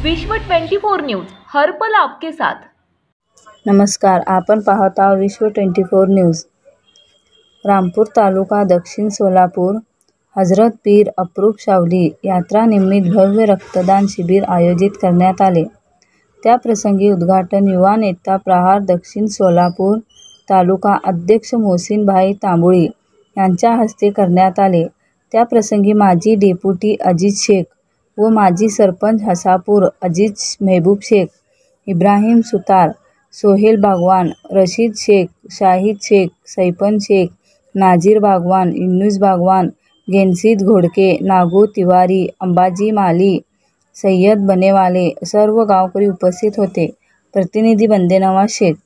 विश्व 24 न्यूज हर पल आपके साथ। नमस्कार, आपण पाहत आहात विश्व 24 न्यूज। रामपूर तालुका दक्षिण सोलापूर हजरत पीर अप्रूप शावली यात्रा निमित्त भव्य रक्तदान शिबिर आयोजित करण्यात आले। त्याप्रसंगी उद्घाटन युवा नेता प्रहार दक्षिण सोलापूर तालुका अध्यक्ष मोहसिन भाई तांबुळी यांच्या हस्ते करण्यात आले। त्याप्रसंगी माजी डेप्युटी अजीज शेख व माजी सरपंच हसापूर अजीज मेहबूब शेख, इब्राहिम सुतार, सोहेल बागवान, रशीद शेख, शाहिद शेख, सैफन शेख, नाजीर बागवान, युनुस बागवान, गेनसीद घोडके, नागू तिवारी, अंबाजी माली, सय्यद बनेवाले सर्व गावकरी उपस्थित होते। प्रतिनिधी बंदेनवाज शेख।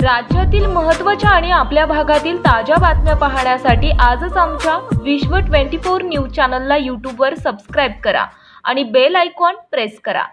राज्यातील महत्त्वाच्या आणि आपल्या भागातील ताज्या बातम्या पाहण्यासाठी आजच आमच्या विश्व 24 न्यूज चॅनलला YouTube वर सबस्क्राइब करा आणि बेल आयकॉन प्रेस करा।